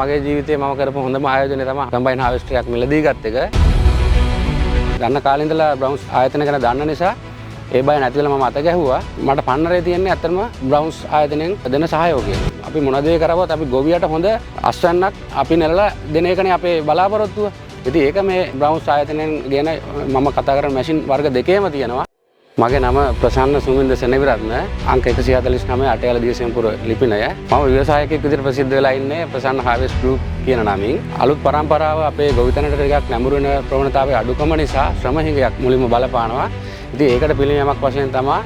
මගේ ජීවිතේ මම කරපු හොඳම ආයෝජනය තමයි කම්බයින් හාර්වෙස්ටර් එකක් මිලදී ගත්ත එක. ගන්න කාලේ ඉඳලා බ්‍රවුන්ස් ආයතන ගැන දන්න නිසා ඒ බය නැති වෙලා මම අත ගැහුවා. මට පන්නරේ තියෙන්නේ ඇත්තටම බ්‍රවුන්ස් ආයතනයෙන් දෙන සහයෝගය. අපි මොන දේ කරවුවත් අපි ගොවියට හොඳ අස්වැන්නක් අපි නෙලලා දෙන එකනේ අපේ බලාපොරොත්තුව. ඉතින් ඒක මේ බ්‍රවුන්ස් ආයතනයෙන් ගෙන මම කතා කරන මැෂින් වර්ග දෙකේම තියෙනවා. මගේ නම ප්‍රසන්න සුමින්ද සෙනවිරත්න අංක 149 අටයාල දියසෙන්පුර ලිපිනය. මම ව්‍යවසායකයෙක් විදිහට ප්‍රසිද්ධ වෙලා ඉන්නේ ප්‍රසන්න හාර්වෙස්ට් ගෲප් කියන නමින්. අලුත් පරම්පරාව අපේ ගොවිතැනට ටිකක් නැඹුරු වෙන ප්‍රවණතාවයේ අඩුකම නිසා ශ්‍රම හිඟයක් මුලින්ම බලපානවා. ඉතින් ඒකට පිළියමක් වශයෙන් තමයි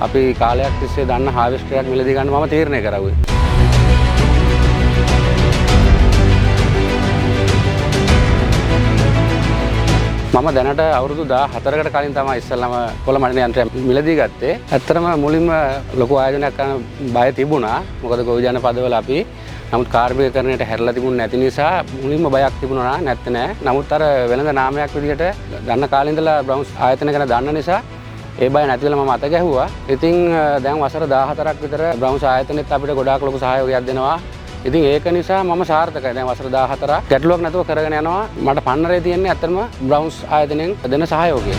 අපි කාලයක් තිස්සේ දන්න හාර්වෙස්ටර් එකක් මිලදී ගන්න මම තීරණය කරගුවේ. මම දැනට අවුරුදු 14කට කලින් තමයි ඉස්සෙල්ලාම කොළ මඩන යන්ත්‍රය මිලදී ගත්තේ. ඇත්තටම මුලින්ම ලොකු ආයෝජනයක් කරන්න බය තිබුණා. මොකද ගොවි ජනපදවල අපි නමුත් කාර්මිකකරණයට හැරලා තිබුණ නැති නිසා මුලින්ම බයක් තිබුණා නැත්තේ නෑ. නමුත් අර වෙළඳ නාමයක් විදිහට ගන්න කාලේ ඉඳලා බ්‍රවුන්ස් ආයතන ගැන දන්න නිසා ඒ බය නැති වෙලා මම අත ගැහුවා. ඉතින් දැන් වසර 14ක් විතර බ්‍රවුන්ස් ආයතනෙත් අපිට ගොඩාක් ලොකු සහයෝගයක් දෙනවා. ඉතින් ඒක නිසා මම සාර්ථකයි. දැන් වසර 14ක් ගැටලුවක් නැතුව කරගෙන යනවා. මට පන්නරේ තියෙන්නේ ඇත්තටම බ්‍රවුන්ස් ආයතනයෙන් දෙන සහයෝගය.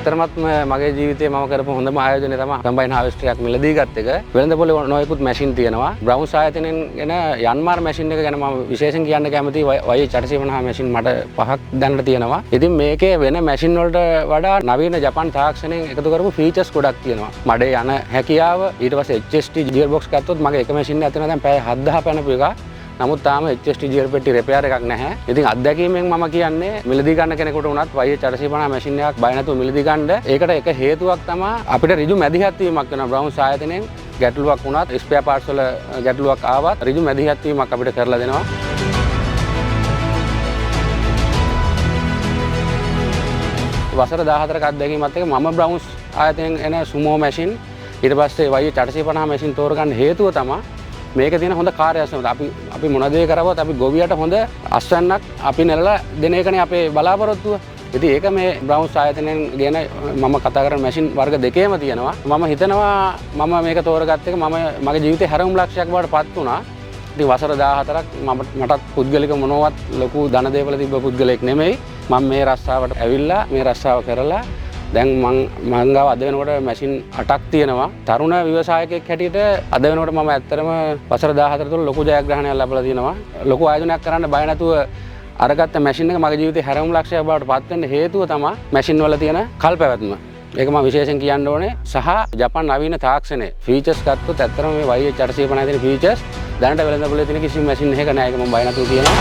ඇත්තටමත් මගේ ජීවිතේ මම කරපු හොඳම ආයෝජනය තමයි කම්බයින් හාර්වෙස්ටර් එකක් මිලදී ගත්ත එක. වෙළඳපොලේ නොයෙකුත් මැෂින් තියෙනවා. බ්‍රවුන්ස් ආයතනයෙන් එන යන්මාර් මැෂින් එක ගැන මම විශේෂයෙන් කියන්න කැමතියි. Y450 මැෂින් මට 5ක් දැනට තියෙනවා. ඉතින් මේකේ වෙන මැෂින් වලට වඩා නවීන ජපාන් තාක්ෂණයෙන් එකතු කරපු ෆීචර්ස් ගොඩක් තියෙනවා. මඩේ යන හැකියාව ඊට පස්සේ HST ගියර් බොක්ස් ගත්තොත් මගේ එක මැෂින් එකක් තියෙනවා දැන් පැය 7000 පැනපු එක. නමුත් තාම HST ගියර් පෙට්ටි රිපෙයාර් එකක් නැහැ. ඉතින් අත්දැකීමෙන් මම කියන්නේ මිලදී ගන්න කෙනෙකුට උනත් Y450 මැෂින් එකක් බය නැතුව මිලදී ගන්න. ඒකට එක හේතුවක් තමයි අපිට ඍජු මැදිහත් වීමක් වෙනවා. බ්‍රවුන්ස් ආයතනයෙන් ගැටලුවක් වුණත් ස්පෙයා පාර්ට්ස් වල ගැටලුවක් ආවත් ඍජු මැදිහත් වීමක් අපිට කරලා දෙනවා. වසර 14ක අත්දැකීමත් එක්ක මම බ්‍රවුන්ස් ආයතනයෙන් එන සුමෝ මැෂින් ඊට පස්සේ Y450 මැෂින් තෝරගන්න හේතුව තමයි මේක තියෙන හොඳ කාර්යක්ෂමතාව. අපි මොන දේ කරවුවත් අපි ගොවියට හොඳ අස්වැන්නක් අපි නෙලලා දෙන එකනේ අපේ බලාපොරොත්තුව. ඉතින් ඒක මේ බ්‍රවුන්ස් ආයතනයෙන් ගෙන මම කතා කරන මැෂින් වර්ග දෙකේම තියෙනවා. මම හිතනවා මම මේක තෝරගත්ත එක මගේ ජීවිතේ හැරවුම් ලක්ෂයක් බවට පත් වුණා. ඉතින් වසර 14ක් මටත් පුද්ගලික මොනවත් ලොකු ධන දේවල් තිබ්බ පුද්ගලෙක් නෙමෙයි. මම මේ රස්සාවට ඇවිල්ලා මේ රස්සාව කරලා දැන් මං ගාව අද වෙනකොට මැෂින් 8ක් තියෙනවා. තරුණ ව්‍යවසායකයෙක් හැටියට අද වෙනකොට මම ඇත්තටම වසර 14 තුළ ලොකු ජයග්‍රහණයක් ලැබලා තියෙනවා. ලොකු ආයෝජනයක් කරන්න බය නැතුව අරගත්ත මැෂින් එක මගේ ජීවිතේ හැරවුම් ලක්ෂයක් බවට පත් වෙන්න හේතුව තමයි මැෂින් වල තියෙන කල්පැවැත්ම. ඒක මම විශේෂයෙන් කියන්න ඕනේ. සහ ජපාන් නවීන තාක්ෂණයේ ෆීචර්ස් ගත්තොත් ඇත්තටම මේ Y450 තියෙන ෆීචර්ස් දැනට වෙළඳපොලේ තියෙන කිසිම මැෂින් එකක නැහැ. ඒක මම බය නැතුව කියනවා.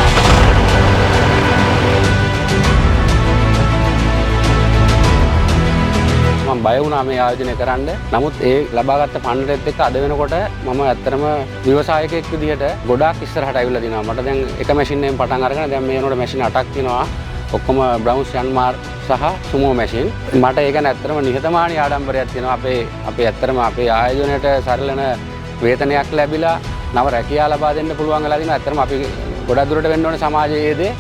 මම බය වුණා මේ ආයෝජනය කරන්න. නමුත් ඒ ලබාගත් පන්නරෙත් එක්ක අද වෙනකොට මම ඇත්තටම ව්‍යවසායකයෙක් විදිහට ගොඩාක් ඉස්සරහට ඇවිල්ලා දිනවා. මට දැන් එක මැෂින් එකෙන් පටන් අරගෙන දැන් මේ වෙනකොට මැෂින් 8ක් තියෙනවා. ඔක්කොම බ්‍රවුන්ස් යන්මාර් සහ සුමෝ මැෂින්. මට ඒක ඇත්තටම නිහතමානී ආඩම්බරයක් තියෙනවා. අපේ ඇත්තටම අපේ ආයෝජනයට සරලන වේතනයක් ලැබිලා නව රැකියාව ලබා දෙන්න පුළුවන් වෙලා දිනවා. ඇත්තටම අපි ගොඩක් දුරට වෙන්න ඕනේ සමාජයේ දේ.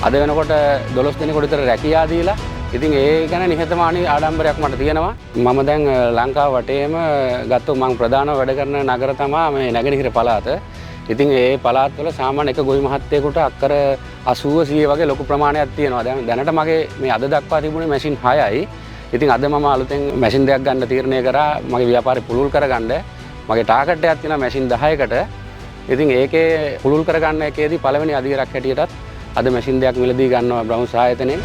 අද වෙනකොට 12 දෙනෙකුට විතර රැකියාව දීලා ඉතින් ඒ ගැන නිහතමානී ආඩම්බරයක් මට තියෙනවා. මම දැන් ලංකාව වටේම ගත්තොත් මම ප්‍රධානව වැඩ කරන නගර තමයි මේ නැගෙනහිර පළාත. ඉතින් ඒ පළාත් වල සාමාන්‍ය එක ගොවි මහත්තයෙකුට අක්කර 80 100 වගේ ලොකු ප්‍රමාණයක් තියෙනවා. දැනට මගේ මේ අද දක්වා තිබුණේ මැෂින් 6යි. ඉතින් අද මම අලුතෙන් මැෂින් දෙකක් ගන්න තීරණය කරා මගේ ව්‍යාපාරේ පුළුල් කරගන්න. මගේ ටාගට් එකක් තියෙනවා මැෂින් 10කට. ඉතින් ඒකේ පුළුල් කරගන්න එකේදී පළවෙනි අධීරක් හැටියටත් අද මැෂින් දෙකක් මිලදී ගන්නවා බ්‍රවුන්ස් ආයතනයෙන්.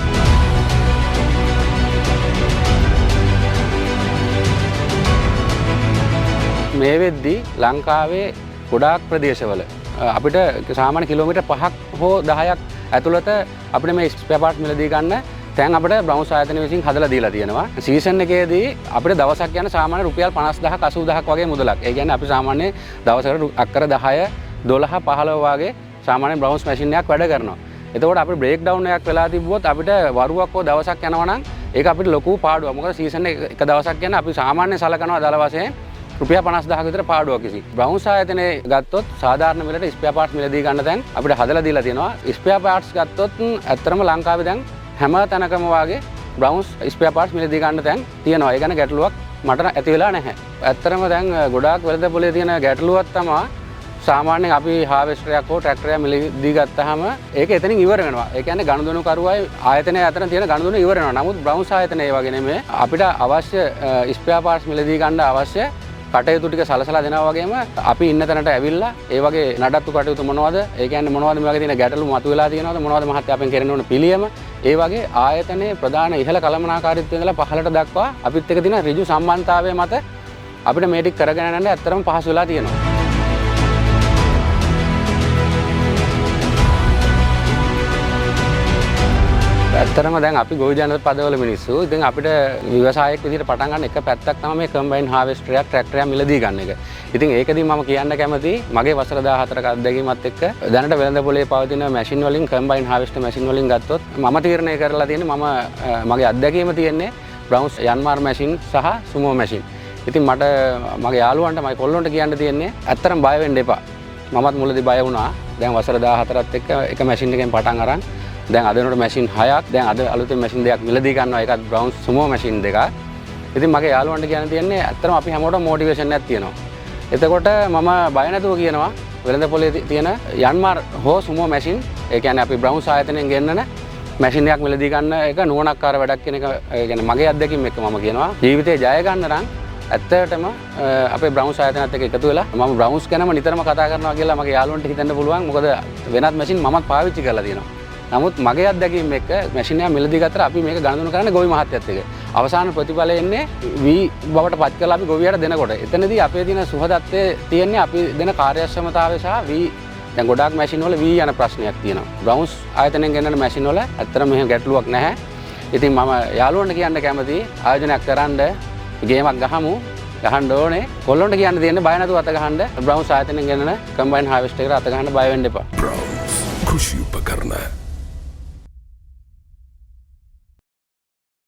මේ වෙද්දී ලංකාවේ ගොඩාක් ප්‍රදේශවල අපිට සාමාන්‍ය කිලෝමීටර් 5ක් හෝ 10ක් ඇතුළත අපිට මේ ස්පෙයා පාර්ට් මිලදී ගන්න තැන් අපිට බ්‍රවුන්ස් ආයතනය විසින් හදලා දීලා තියෙනවා. සීසන් එකේදී අපිට දවසක් යන සාමාන්‍ය රුපියල් 50000ක් 80000ක් වගේ මුදලක්. ඒ කියන්නේ අපි සාමාන්‍ය දවසකට අක්කර 10 12 15 වගේ සාමාන්‍ය බ්‍රවුන්ස් මැෂින් එකක් වැඩ කරනවා. එතකොට අපිට බ්‍රේක් ඩවුන් එකක් වෙලා තිබ්බොත් අපිට වරුවක් හෝ දවසක් යනවා නම් ඒක අපිට ලොකු පාඩුවක්. මොකද සීසන් එක දවසක් යන අපි සාමාන්‍ය සලකනවා දල වශයෙන් රුපියල් 50000ක විතර පාඩුවක් කිසි. බ්‍රවුන්ස් ආයතනයේ ගත්තොත් සාධාරණ මිලට ස්පෙයා පාර්ට්ස් මිලදී ගන්න දැන් අපිට හදලා දීලා තියෙනවා. ස්පෙයා පාර්ට්ස් ගත්තොත් ඇත්තටම ලංකාවේ දැන් හැම තැනකම වාගේ බ්‍රවුන්ස් ස්පෙයා පාර්ට්ස් මිලදී ගන්න දැන් තියෙනවා. ඒ ගැන ගැටලුවක් මට ඇති වෙලා නැහැ. ඇත්තටම දැන් ගොඩාක් වෙළඳ පොලේ තියෙන ගැටලුවක් තමයි සාමාන්‍යයෙන් අපි හාවෙස්ටරයක් හෝ ට්‍රැක්ටරයක් මිලදී ගත්තාම ඒක එතනින් ඉවර වෙනවා. ඒ කියන්නේ ගනුදෙනු කරුවයි ආයතනය අතර තියෙන ගනුදෙනු ඉවර වෙනවා. නමුත් බ්‍රවුන්ස් ආයතනය ඒ වගේ නෙමෙයි. අපිට අවශ්‍ය ස්පෙයා පාර්ට්ස් මිලදී ගන්න අවශ්‍ය කටයුතු ටික සලසලා දෙනවා වගේම අපි ඉන්න තැනට ඇවිල්ලා ඒ වගේ නඩත්තු කටයුතු මොනවද? ඒ කියන්නේ මොනවද මේ වගේ තියෙන ගැටලු මතුවලා තියෙනවද? මොනවද මහත්ය අපෙන් කෙරෙන්න ඕන පිළියම? ඒ වගේ ආයතනයේ ප්‍රධාන ඉහළ කළමනාකාරීත්වය ඉඳලා පහළට දක්වා අපිත් එක්ක තියෙන ඍජු සම්බන්ධතාවය මත අපිට මේ ටික කරගෙන යන්න ඇත්තටම පහසු වෙලා තියෙනවා. ඇත්තටම දැන් අපි ගොවි ජනපද පදවල මිනිස්සු. ඉතින් අපිට ව්‍යවසායයක් විදිහට පටන් ගන්න එක පැත්තක් තමයි මේ කම්බයින් හාවෙස්ටරයක් ට්‍රැක්ටරයක් මිලදී ගන්න එක. ඉතින් ඒකදී මම කියන්න කැමති මගේ වසර 14ක අත්දැකීමත් එක්ක දැනට වෙළඳ පොලේ පවතින මැෂින් වලින් කම්බයින් හාවෙස්ටර් මැෂින් වලින් ගත්තොත් මම තීරණය කරලා තියෙන්නේ මගේ අත්දැකීම තියෙන්නේ බ්‍රවුන්ස් යන්මාර් මැෂින් සහ සුමෝ මැෂින්. ඉතින් මට මගේ යාළුවන්ට මගේ කොල්ලොන්ට කියන්න තියෙන්නේ ඇත්තටම බය වෙන්න එපා. මමත් මුලදී බය වුණා. දැන් වසර 14ත් එක්ක එක මැෂින් එකෙන් පටන් අරන් දැන් අද වෙනකොට මැෂින් 6ක් දැන් අද අලුතෙන් මැෂින් දෙකක් මිලදී ගන්නවා. ඒකත් බ්‍රවුන්ස් සුමෝ මැෂින් දෙකක්. ඉතින් මගේ යාළුවන්ට කියන්න තියෙන්නේ ඇත්තටම අපි හැමෝටම මොටිවේෂන් එකක් තියෙනවා. එතකොට මම බය නැතුව කියනවා වෙළඳ පොලේ තියෙන යන්මාර් හෝ සුමෝ මැෂින් ඒ කියන්නේ අපි බ්‍රවුන්ස් ආයතනයෙන් ගෙන්නන මැෂින් එකක් මිලදී ගන්න එක නුවණක්කාර වැඩක් කියන එක ඒ කියන්නේ මගේ අත්දැකීම් එක්ක මම කියනවා ජීවිතේ ජය ගන්න නම් ඇත්තටම අපේ බ්‍රවුන්ස් ආයතනයත් එක්ක එකතු වෙලා මම බ්‍රවුන්ස් ගැනම නිතරම කතා කරනවා කියලා මගේ යාළුවන්ට හිතන්න පුළුවන්. මොකද වෙනත් මැෂින් මමත් පාවිච්චි කරලා තියෙනවා. නමුත් මගේ අත්දැකීම් එක්ක මැෂින් එක මිලදී ගත්තට අපි මේක ගණන් කරන්නේ ගොවි මහත්තයත් එක්ක. අවසාන ප්‍රතිඵලය එන්නේ වී බවට පත් කරලා අපි ගොවියට දෙනකොට. එතනදී අපේ තියෙන සුහදත්වයේ තියෙන්නේ අපි දෙන කාර්යක්ෂමතාවය සහ වී දැන් ගොඩාක් මැෂින් වල වී යන ප්‍රශ්නයක් තියෙනවා. බ්‍රවුන්ස් ආයතනයෙන් ගෙන්නන මැෂින් වල ඇත්තටම මෙහෙම ගැටලුවක් නැහැ. ඉතින් මම යාළුවන්ට කියන්න කැමතියි ආයෝජනයක් කරන්න ගේමක් ගහන්න ඕනේ. කොල්ලොන්ට කියන්න තියෙන්නේ බය නැතුව අත ගහන්න බ්‍රවුන්ස් ආයතනයෙන් ගෙන්නන කම්බයින් හාවෙස්ටර් එකට අත ගහන්න බය වෙන්න එපා. Browns කෘෂි උපකරණ